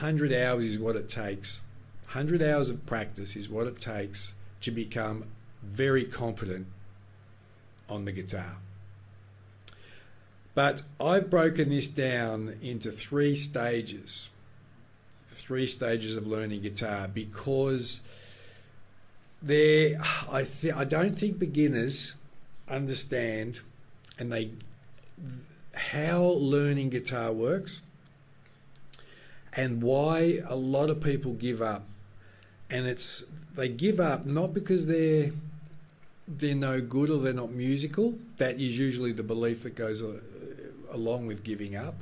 100 hours is what it takes. 100 hours of practice is what it takes to become very competent on the guitar. But I've broken this down into 3 stages. 3 stages of learning guitar, because I don't think beginners understand how learning guitar works, and why a lot of people give up. And they give up not because they're no good or they're not musical. That is usually the belief that goes along with giving up.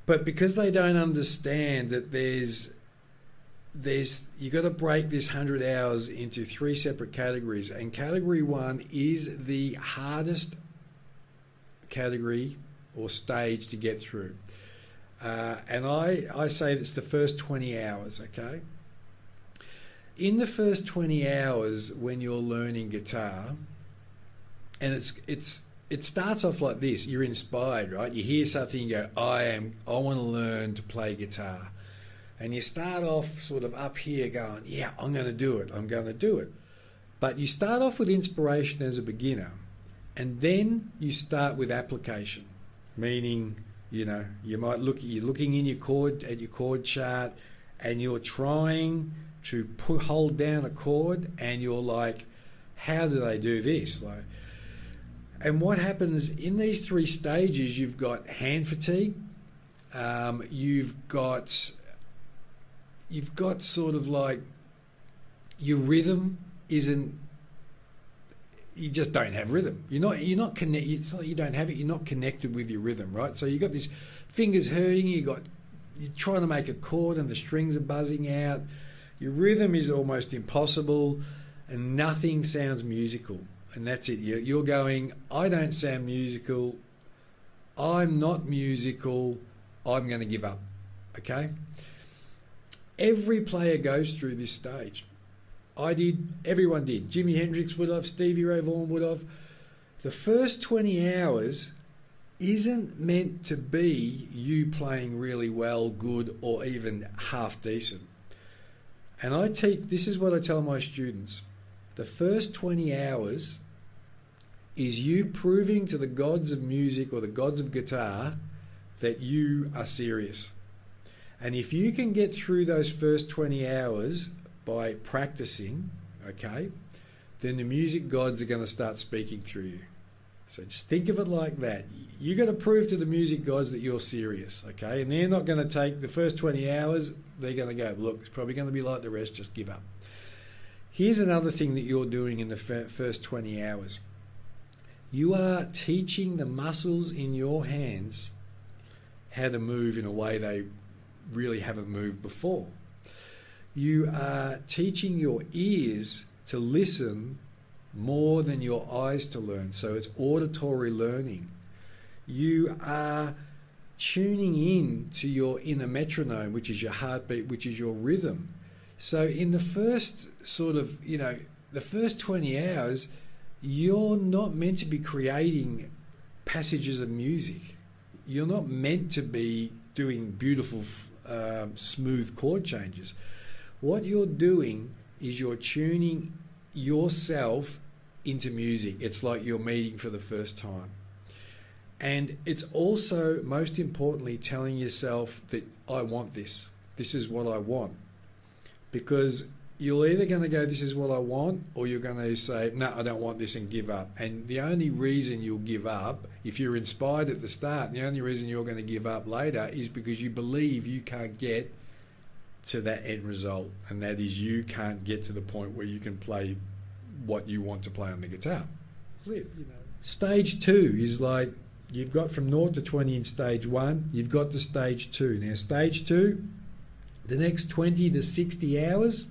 But because they don't understand that you got to break this 100 hours into 3 separate categories, and category 1 is the hardest category or stage to get through. And I say it's the first 20 hours, okay? In the first 20 hours when you're learning guitar, and it starts off like this. You're inspired, right? You hear something, you go, I want to learn to play guitar. And you start off sort of up here going, yeah, I'm going to do it. But you start off with inspiration as a beginner, and then you start with application, meaning, you might you're looking in your chord chart, and you're trying to hold down a chord, and you're like, how do they do this? And what happens in these 3 stages, you've got hand fatigue, you've got sort of like your rhythm isn't, you just don't have rhythm. You're not connected. It's not you don't have it. You're not connected with your rhythm, right? So you got this fingers hurting. You're trying to make a chord and the strings are buzzing out. Your rhythm is almost impossible, and nothing sounds musical. And that's it. You're going, I don't sound musical. I'm not musical. I'm going to give up. Okay? Every player goes through this stage. I did. Everyone did. Jimi Hendrix would have. Stevie Ray Vaughan would have. The first 20 hours isn't meant to be you playing really well, good, or even half decent. And this is what I tell my students. The first 20 hours is you proving to the gods of music or the gods of guitar that you are serious. And if you can get through those first 20 hours by practicing, okay, then the music gods are going to start speaking through you. So just think of it like that. You got to prove to the music gods that you're serious, okay? And they're not going to take the first 20 hours. They're going to go, look, it's probably going to be like the rest, just give up. Here's another thing that you're doing in the first 20 hours. You are teaching the muscles in your hands how to move in a way they really haven't moved before. You are teaching your ears to listen more than your eyes to learn. So it's auditory learning. You are tuning in to your inner metronome, which is your heartbeat, which is your rhythm. So in the first the first 20 hours, you're not meant to be creating passages of music. You're not meant to be doing beautiful, smooth chord changes. What you're doing is you're tuning yourself into music. It's like you're meeting for the first time. And it's also, most importantly, telling yourself that I want this. This is what I want. Because you're either going to go, this is what I want, or you're going to say, no, I don't want this, and give up. And the only reason you'll give up, if you're inspired at the start, the only reason you're going to give up later is because you believe you can't get to that end result. And that is, you can't get to the point where you can play what you want to play on the guitar. Stage 2 is like, you've got from 0 to 20 in stage 1, you've got to stage 2. Now, stage 2, the next 20 to 60 hours,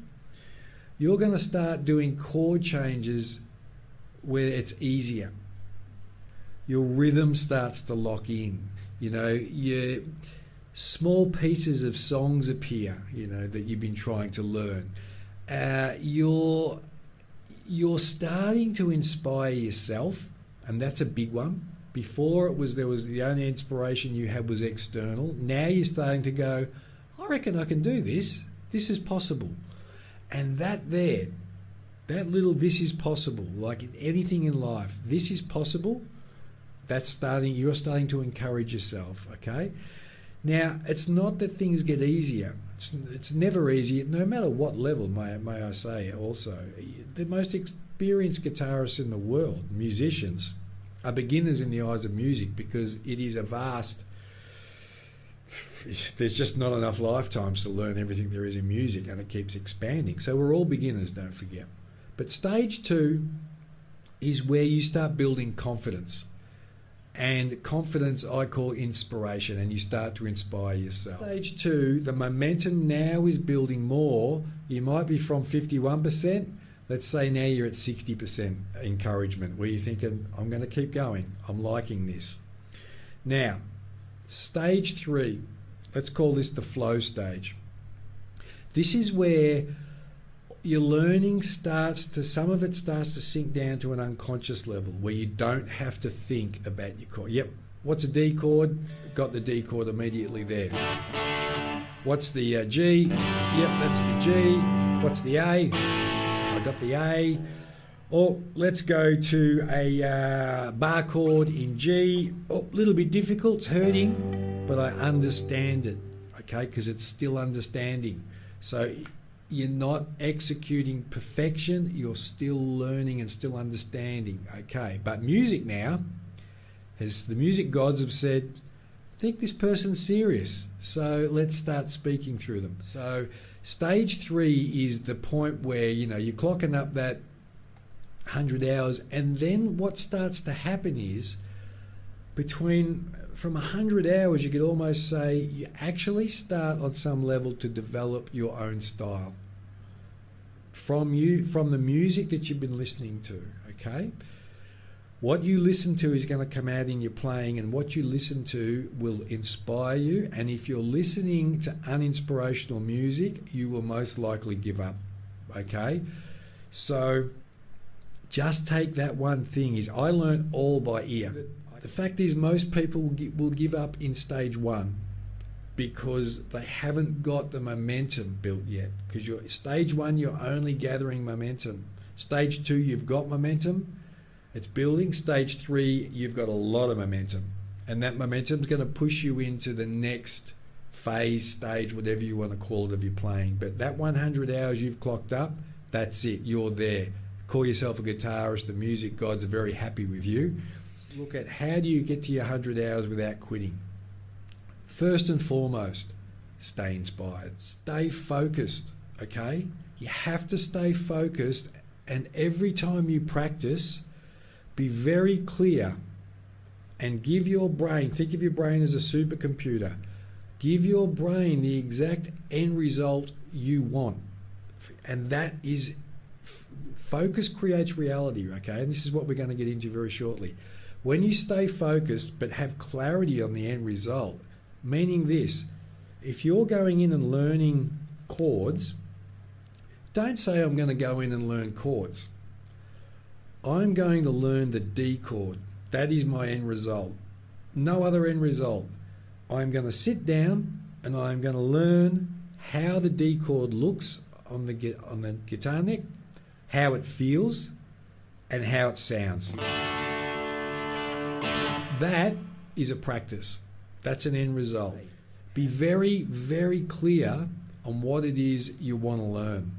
you're going to start doing chord changes where it's easier. Your rhythm starts to lock in. Your small pieces of songs appear, that you've been trying to learn. You're starting to inspire yourself, and that's a big one. Before there was the only inspiration you had was external. Now you're starting to go, I reckon I can do this. This is possible. And that little this is possible, like in anything in life, this is possible, you're starting to encourage yourself, okay? Now, it's not that things get easier. It's never easy, no matter what level, may I say also. The most experienced guitarists in the world, musicians, are beginners in the eyes of music because it is a vast... There's just not enough lifetimes to learn everything there is in music, and it keeps expanding. So we're all beginners, don't forget. But stage 2 is where you start building confidence. And confidence I call inspiration, and you start to inspire yourself. Stage 2, the momentum now is building more. You might be from 51%. Let's say now you're at 60% encouragement, where you're thinking, I'm going to keep going. I'm liking this. Now, stage 3, let's call this the flow stage. This is where your learning some of it starts to sink down to an unconscious level where you don't have to think about your chord. Yep, what's a D chord? Got the D chord immediately there. What's the G? Yep, that's the G. What's the A? I got the A. Or let's go to a bar chord in G. Oh, a little bit difficult, it's hurting, but I understand it, okay, because it's still understanding. So you're not executing perfection, you're still learning and still understanding, okay. But music now, as the music gods have said, I think this person's serious, so let's start speaking through them. So stage 3 is the point where, you're clocking up that 100 hours, and then what starts to happen is from 100 hours, you could almost say you actually start on some level to develop your own style from the music that you've been listening to, okay? What you listen to is going to come out in your playing, and what you listen to will inspire you, and if you're listening to uninspirational music, you will most likely give up, okay? So just take that one thing is I learned all by ear. The fact is most people will give up in stage 1 because they haven't got the momentum built yet. Because stage 1, you're only gathering momentum. Stage 2, you've got momentum. It's building. Stage 3, you've got a lot of momentum. And that momentum is going to push you into the next phase, stage, whatever you want to call it of your playing. But that 100 hours you've clocked up, that's it. You're there. Call yourself a guitarist. The music gods are very happy with you. Look at how do you get to your 100 hours without quitting. First and foremost, stay inspired. Stay focused, okay? You have to stay focused, and every time you practice, be very clear and give your brain, think of your brain as a supercomputer, give your brain the exact end result you want. And that is, focus creates reality, okay? And this is what we're going to get into very shortly. When you stay focused but have clarity on the end result, meaning this, if you're going in and learning chords, don't say I'm going to go in and learn chords. I'm going to learn the D chord. That is my end result. No other end result. I'm going to sit down and I'm going to learn how the D chord looks on the guitar neck, how it feels, and how it sounds. That is a practice. That's an end result. Be very, very clear on what it is you want to learn.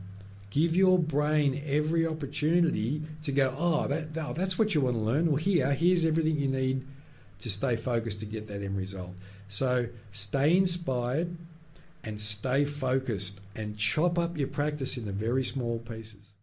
Give your brain every opportunity to go, that's what you want to learn. Well, here's everything you need to stay focused to get that end result. So stay inspired and stay focused and chop up your practice into very small pieces.